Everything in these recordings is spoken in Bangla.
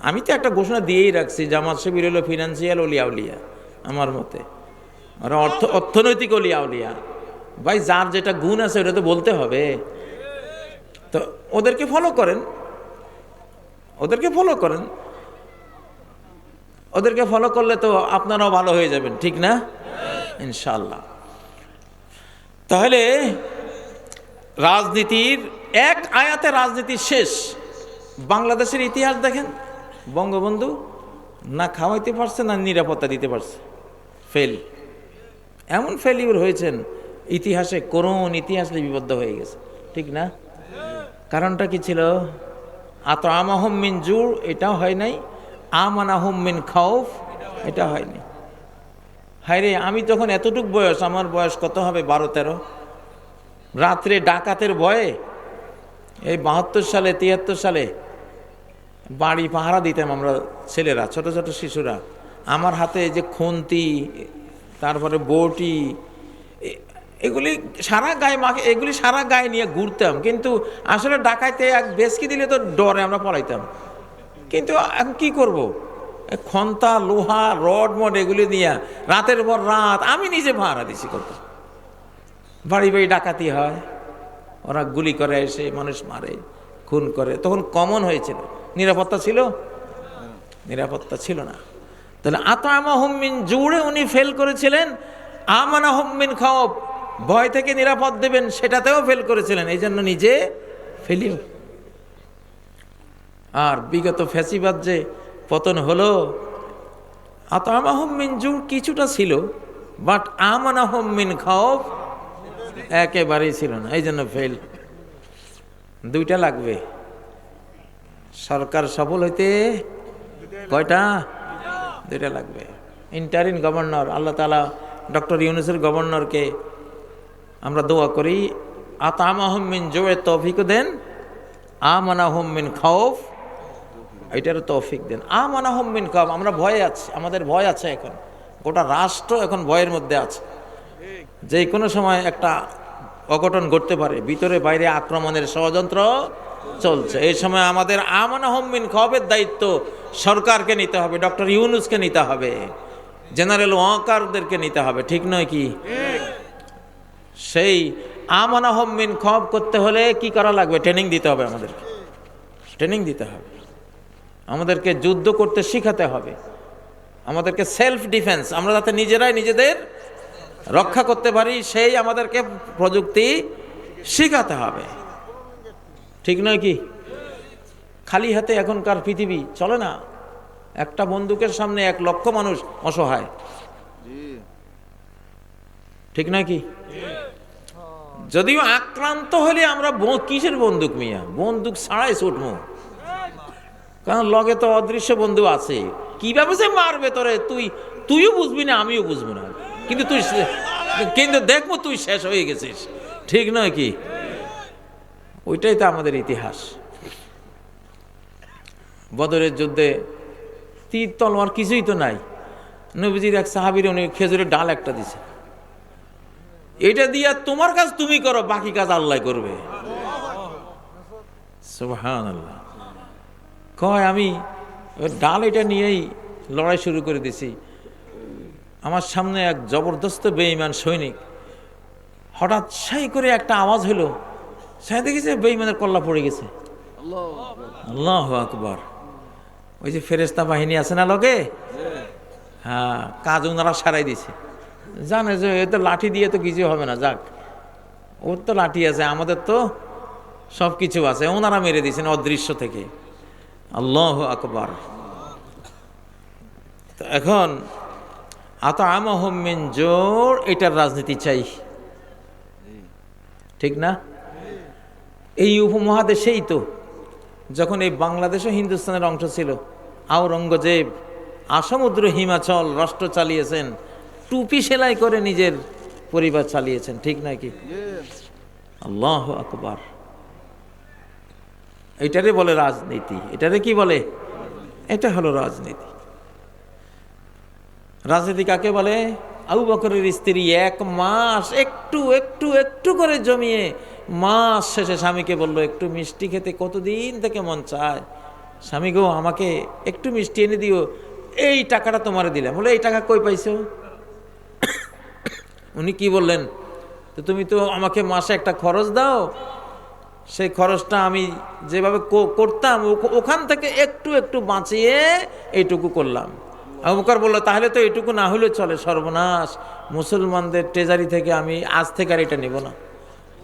আমি তো একটা ঘোষণা দিয়েই রাখছি, জামাত শিবির হলো ফিনান্সিয়াল অলিয়া উলিয়া আমার মতে, আর অর্থনৈতিক অলিয়া উলিয়া। ভাই যার যেটা গুণ আছে ওটা তো বলতে হবে। তো ওদেরকে ফলো করেন, ওদেরকে ফলো করেন, ওদেরকে ফলো করলে তো আপনারাও ভালো হয়ে যাবেন, ঠিক না? ইনশাআল্লাহ। তাহলে রাজনীতির এক আয়াতে রাজনীতি শেষ। বাংলাদেশের ইতিহাস দেখেন, বঙ্গবন্ধু না খাওয়াইতে পারছে না নিরাপত্তা দিতে পারছে, ফেল। এমন ফেলিউর হয়েছেন ইতিহাসে, করুণ ইতিহাস লিপিবদ্ধ হয়ে গেছে, ঠিক না? কারণটা কি ছিল? আতআমাহুম মিন জু, এটাও হয় নাই। আমানাহুম মিন খাউফ, এটা হয়নি। হায়রে, আমি তখন এতটুক বয়স, আমার বয়স কত হবে, 12-13। রাত্রে ডাকাতের ভয়ে এই 72 সালে 73 সালে বাড়ি পাহারা দিতাম আমরা ছেলেরা, ছোট ছোট শিশুরা। আমার হাতে এই যে খুন্তি, তারপরে বটি, এগুলি সারা গায়ে মাকে, এগুলি সারা গায়ে নিয়ে ঘুরতাম। কিন্তু আসলে ডাকাইতে এক বেসকি দিলে তো ডরে আমরা পলাইতাম। কিন্তু এখন কি করব, খন্তা লোহা রড মড এগুলি দিয়া রাতের পর রাত আমি নিজে পাহারা দিছি করতাম। বাড়ি বাড়ি ডাকাতি হয়, ওরা গুলি করে, এসে মানুষ মারে, খুন করে। তখন কমন হয়েছিল, নিরাপত্তা ছিল? নিরাপত্তা ছিল না। তাহলে আতআমাহুম মিন জুড়ে উনি ফেল করেছিলেন, আমানাহুম মিন খাউফ, ভয় থেকে নিরাপদ দেবেন সেটাতেও ফেল করেছিলেন, এই জন্য নিজে ফেলিও। আর বিগত ফ্যাসিবাদ যে পতন হলো, আতআমাহুম মিন জু কিছুটা ছিল, বাট আমানাহুম মিন খাউফ একেবারেই ছিল না, এই জন্য ফেল। দুইটা লাগবে সরকার সফল হইতে, কয়টা? দুইটা লাগবে। ইন্টারিম গভর্নর, আল্লাহ তাআলা ডক্টর ইউনূসের গভর্নরকে আমরা দোয়া করি, আতআমাহুম মিন জু'এ তৌফিক দেন, আমানাহুম মিন খাউফ এটার তৌফিক দেন। আমানাহুম মিন খাউফ, আমরা ভয়ে আছি, আমাদের ভয় আছে এখন, গোটা রাষ্ট্র এখন ভয়ের মধ্যে আছে, যে কোনো সময় একটা অঘটন ঘটতে পারে, ভিতরে বাইরে আক্রমণের ষড়যন্ত্র চলছে। এই সময় আমাদের আমানাহুম মিন খাউফের দায়িত্ব সরকারকে নিতে হবে, ডক্টর ইউনূসকে নিতে হবে, জেনারেল ওয়াকারদেরকে নিতে হবে, ঠিক নয় কি? সেই আমানাহুম মিন খাউফ করতে হলে কি করা লাগবে? ট্রেনিং দিতে হবে, আমাদেরকে ট্রেনিং দিতে হবে, আমাদেরকে যুদ্ধ করতে শিখাতে হবে, আমাদেরকে সেলফ ডিফেন্স, আমরা যাতে নিজেরাই নিজেদের রক্ষা করতে পারি সেই আমাদেরকে প্রযুক্তি শিখাতে হবে, ঠিক নয় কি? খালি হাতে এখনকার পৃথিবী চলে না। একটা বন্দুকের সামনে 1 লক্ষ মানুষ অসহায়, ঠিক নয় কি? যদিও আক্রান্ত হলে আমরা কিসের বন্দুক মিয়া, বন্দুক ছাড়াই ছুটবো, কারণ লগে তো অদৃশ্য বন্ধু আছে, কিভাবে সে মারবে তোরে তুইও বুঝবি না, আমিও বুঝবো না, কিন্তু দেখবো তুই শেষ হয়ে গেছিস, ঠিক নয় কি? ওইটাই তো আমাদের ইতিহাস। বদরের যুদ্ধে তীর তলোয়ার কিছুই তো নাই, নবীজির এক সাহাবীর উনি খেজুরের ডাল একটা দিছে, এটা দিয়া তোমার কাজ তুমি করো, বাকি কাজ আল্লাহ করবে। সুবহানাল্লাহ। কয় আমি ডাল এটা নিয়েই লড়াই শুরু করে দিছি, আমার সামনে এক জবরদস্ত বেঈমান সৈনিক, হঠাৎ সাই করে একটা আওয়াজ হলো, সাই দেখেছে বেঈমানের কল্লা পড়ে গেছে। আল্লাহু আকবার। ওই যে ফেরেশতা বাহিনী আছে না লগে, হ্যাঁ, কাজ ওনারা সারাই দিছে, জানে যে এ তো লাঠি দিয়ে তো কিছু হবে না, যাক ওর তো লাঠি আছে, আমাদের তো সব কিছু আছে, ওনারা মেরে দিয়েছেন অদৃশ্য থেকে। আল্লাহু আকবার। তো এখন আতআমাহুম মিন জু', এটার রাজনীতি চাই, ঠিক না? এই উপমহাদেশেই তো, যখন এই বাংলাদেশও হিন্দুস্তানের অংশ ছিল, আওরঙ্গজেব আসমুদ্র হিমাচল রাষ্ট্র চালিয়েছেন, টুপি সেলাই করে নিজের পরিবার চালিয়েছেন, ঠিক নাকি? আল্লাহু আকবার। এটারে বলে রাজনীতি। এটারে কি বলে? এটা হলো রাজনীতি। রাজনীতি কাকে বলে? আবু বকরের স্ত্রী 1 মাস একটু একটু একটু করে জমিয়ে মাস শেষে স্বামীকে বলল, একটু মিষ্টি খেতে কতদিন থেকে মন চায়, স্বামী গো আমাকে একটু মিষ্টি এনে দিও, এই টাকাটা তোমার দিলাম। বলে এই টাকা কই পাইছো? উনি কি বললেন, তো তুমি তো আমাকে মাসে একটা খরচ দাও, সেই খরচটা আমি যেভাবে করতাম ওখান থেকে একটু একটু বাঁচিয়ে এইটুকু করলাম। আবু বকর বলল তাহলে তো এইটুকু না হলেও চলে, সর্বনাশ, মুসলমানদের ট্রেজারি থেকে আমি আজ থেকে আর এটা নেব না।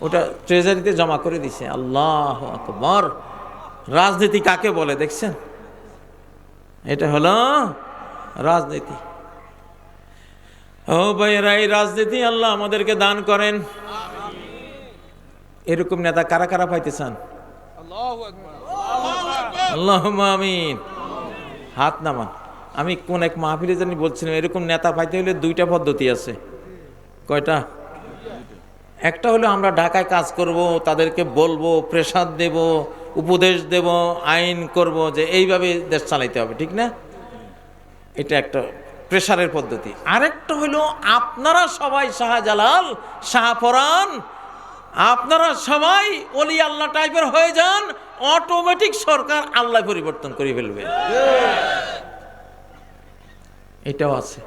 ওটা ট্রেজারিতে জমা করে দিছে। আল্লাহ আকবার! রাজনীতি কাকে বলে দেখছেন? এটা হলো রাজনীতি। ও ভাইয়েরা, এই রাজনীতি আল্লাহ আমাদেরকে দান করেন। এরকম নেতা কারা কারা পাইতে চান? আল্লাহুম্মা আমিন। হাত নামান। আমি কোন এক মাহফিলে জানি বলছিলাম, এরকম নেতা পাইতে হলে দুইটা পদ্ধতি আছে। কয়টা? একটা হলো আমরা ঢাকায় কাজ করব, তাদেরকে বলবো, প্রেসার দেব, উপদেশ দেব, আইন করব যে এইভাবে দেশ চালাইতে হবে, ঠিক না? এটা একটা প্রেসারের পদ্ধতি। আরেকটা হলো আপনারা সবাই শাহজালাল, শাহপরান, আপনারা সবাই ওলি আল্লাহ টাইপের হয়ে যান, অটোমেটিক সরকার আল্লাহ পরিবর্তন করে ফেলবে। এটাও আছে।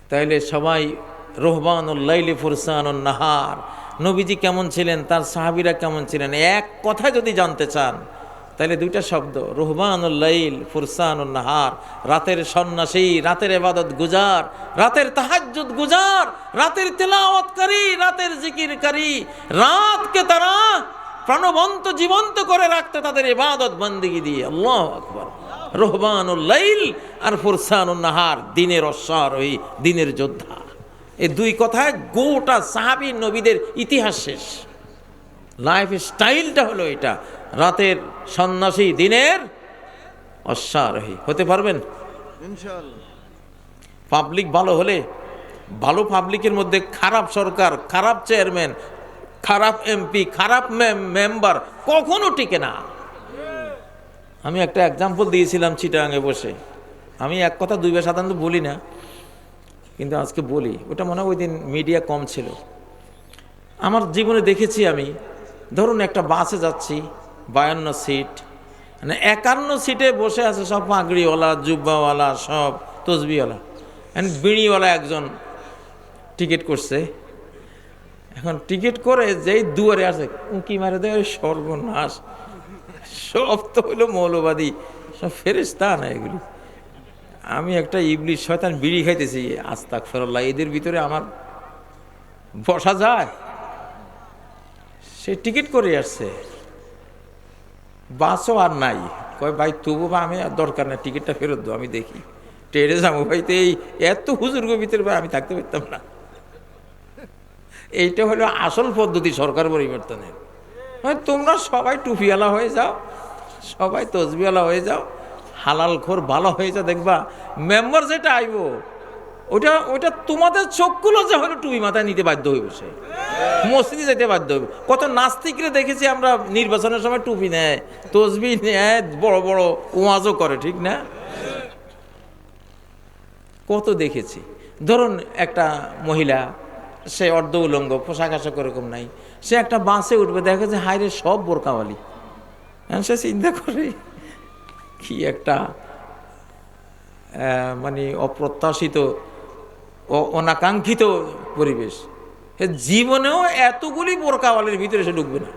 তাইলে সবাই রহবানুল লাইলি ফুরসানুন নাহার, নবীজি কেমন ছিলেন, তার সাহাবীরা কেমন ছিলেন, এক কথা যদি জানতে চান তাহলে দুইটা শব্দ, রহবানুল লাইল ফুরসানুন নাহার, রাতের সন্ন্যাসী, রাতের ইবাদত গুজার, রাতের তাহাজ্জুদ গুজার, রাতের তেলাওয়াতকারী, রাতের জিকিরকারী, রাতকে তারা প্রাণবন্ত জীবন্ত করে রাখতে তাদের ইবাদত বন্দেগী দিয়ে। আল্লাহু আকবার। রহবানুল লাইল আর ফুরসানুন নাহার, দিনের অশ্বারোহী, দিনের যোদ্ধা। এই দুই কথায় গোটা সাহাবী নবীদের ইতিহাস শেষ। লাইফ স্টাইলটা হলো এটা, রাতের সন্ন্যাসী, দিনের অশ্বারোহী। হতে পারবেন ইনশাআল্লাহ। পাবলিক ভালো হলে, ভালো পাবলিকের মধ্যে খারাপ সরকার, খারাপ চেয়ারম্যান, খারাপ এমপি, খারাপ মেম্বার কখনো টিকে না। আমি একটা এক্সাম্পল দিয়েছিলাম চিটাগাঙে বসে। আমি এক কথা দুইবার সাধারণত বলি না, কিন্তু আজকে বলি। ওটা মনে হয় ওই দিন মিডিয়া কম ছিল। আমার জীবনে দেখেছি আমি, ধরুন একটা বাসে যাচ্ছি, 52 সিট, মানে 51 সিটে বসে আছে সব পাগড়িওয়ালা, জুব্বাওয়ালা, সব তসবিওয়ালা, বিড়িওয়ালা একজন টিকিট করছে। এখন টিকিট করে যেই দুয়ারে আছে উঁকি মারে দেয়, সর্বনাশ, সব তো হইলো মৌলবাদী, সব ফেরেশতা না এগুলি। আমি একটা ইবলিস শয়তান বিড়ি খাইতেছি, আস্তাগফিরুল্লাহ, এদের ভিতরে আমার বসা যায়? সে টিকিট করে আসছে, বাসও আর নাই। কয় ভাই তবু বা আমি আর দরকার না, টিকিটটা ফেরত দো, আমি দেখি ট্রেনে যাবো। ভাই তো এই এত হুজুর্গের ভিতরে ভাই আমি থাকতে পারতাম না। এইটা হলো আসল পদ্ধতি সরকার পরিবর্তনের। তোমরা সবাই টুপিওয়ালা হয়ে যাও, সবাই তসবিওয়ালা হয়ে যাও, হালাল খোর ভালো হয়ে যাও, দেখবা মেম্বার যেটা আইব ওটা ওটা তোমাদের চোখগুলো যে হলো টুপি মাথায় নিতে বাধ্য হইব, সে মসজিদে যেতে বাধ্য হইব। কত নাস্তিকরে দেখেছি আমরা নির্বাচনের সময় টুপি নেয়, তসবি নেয়, বড় বড় ওয়াজও করে, ঠিক না? কত দেখেছি। ধরুন একটা মহিলা, সে অর্ধ উলঙ্গ, পোশাক আশাক ওরকম নাই, সে একটা বাসে উঠবে, দেখে যে হাইরে সব বোরকাওয়ালি। সে চিন্তা করে কি একটা মানে অপ্রত্যাশিত, অনাকাঙ্ক্ষিত পরিবেশ। জীবনেও এতগুলি বোরকাওয়ালির ভিতরে সে ঢুকবে না।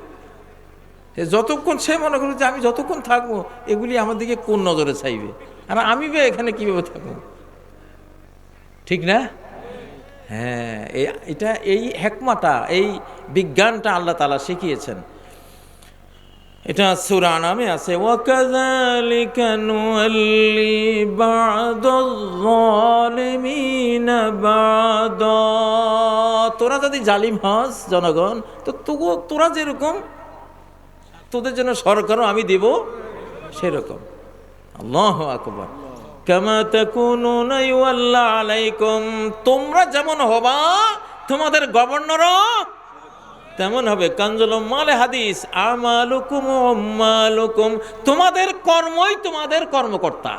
যতক্ষণ সে মনে করে যে আমি যতক্ষণ থাকবো এগুলি আমার দিকে কোন নজরে চাইবে, আর আমি বে এখানে কিভাবে থাকবো, ঠিক না? হ্যাঁ, এটা এই হেকমাটা, এই বিজ্ঞানটা আল্লাহ তাআলা শিখিয়েছেন। এটা সূরা আনামে আছে, ওয়াকাযালিকা নুওয়াল্লি বা'দাল যালিমিনা বা'দা। তোরা যদি জালিম হস জনগণ, তো তোরা যেরকম, তোদের জন্য সরকারও আমি দেব সেরকম। আল্লাহু আকবার। কামা তাকুনুনা ইউওয়াল্লা আলাইকুম, তোমরা যেমন হবা তোমাদের গভর্নরও তেমন হবে। কানজুল উম্মালে হাদিস, আমালুকুম উম্মালুকুম, তোমাদের কর্মই তোমাদের কর্মকর্তা,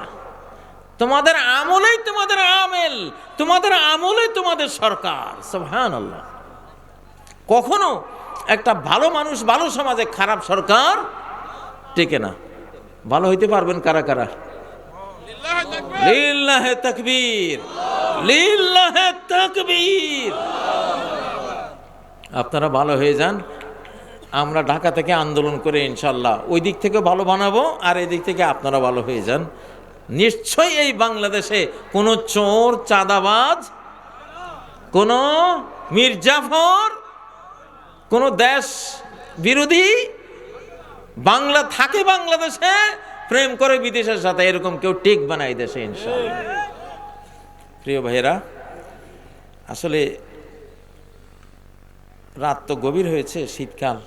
তোমাদের আমলেই তোমাদের আমেল, তোমাদের আমলেই তোমাদের সরকার। সুবহানাল্লাহ। কখনো একটা ভালো মানুষ, ভালো সমাজে খারাপ সরকার টেকে না। ভালো হইতে পারবেন কারা কারা? লিল্লাহে তাকবীর, লিল্লাহে তাকবীর। আপনারা ভালো হয়ে যান, আমরা ঢাকা থেকে আন্দোলন করে ইনশাল্লাহ ওই দিক থেকে ভালো বানাবো, আর এই দিক থেকে আপনারা ভালো হয়ে যান। নিশ্চয়ই এই বাংলাদেশে কোনো চোর, চাঁদাবাজ, কোনো মির্জাফর, কোনো দেশ বিরোধী বাংলা থাকে বাংলাদেশে, প্রেম করে বিদেশের সাথে, এরকম কেউ টিক বানাই দেশে ইনশাআল্লাহ। প্রিয় ভাইয়েরা, আসলে রাত তো গভীর হয়েছে, শীতকাল,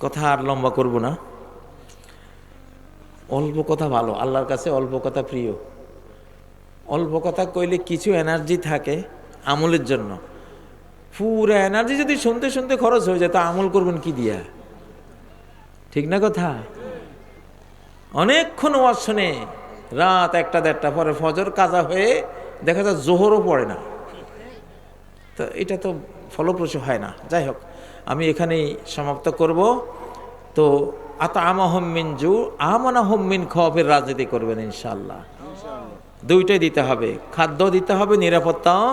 কথা আর লম্বা করব না। অল্প কথা ভালো, আল্লাহর কাছে অল্প কথা প্রিয়। অল্প কথা কইলে কিছু এনার্জি থাকে আমলের জন্য। পুরো এনার্জি যদি শুনতে শুনতে খরচ হয়ে যায়, তা আমল করবেন কি দিয়া? ঠিক না কথা? অনেকক্ষণ ওয়াজ শুনে রাত 1টা-1:30 পরে ফজর কাজা হয়ে দেখা যায় জোহরও পড়ে না, তো এটা তো ফলপ্রসূ হয় না। যাই হোক, আমি এখানেই সমাপ্ত করব। তো আতআমাহুম মিন জু আমানাহুম মিন খাওফের রাজনীতি করবেন ইনশাআল্লাহ। দুইটাই দিতে হবে, খাদ্য দিতে হবে, নিরাপত্তাও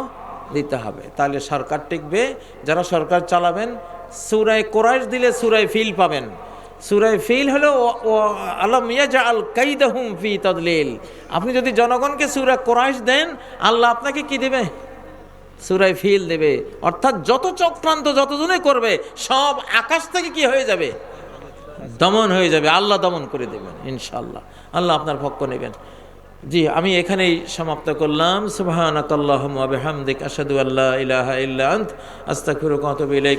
দিতে হবে, তাহলে সরকার টিকবে। যারা সরকার চালাবেন, সূরা কুরাইশ দিলে সূরা ফিল পাবেন। সূরা ফিল হলো আলাম ইয়াজআল কাইদাহুম ফি তাদলিল। আপনি যদি জনগণকে সূরা কুরাইশ দেন, আল্লাহ আপনাকে কি দেবে? সূরা ফিল দেবে। অর্থাৎ যত চক্রান্ত যতজনে করবে, সব আকাশ থেকে কি হয়ে যাবে? দমন হয়ে যাবে, আল্লাহ দমন করে দেবেন ইনশাআল্লাহ। আল্লাহ আপনার পক্ষ নেবেন। জি, আমি এখানেই সমাপ্ত করলাম। সুবহানাকাল্লাহুম্মা ওয়া বিহামদিকা আশহাদু আল্লা ইলাহা ইল্লা আনতা আস্তাগফিরুকা ওয়া আতুবু ইলাইক।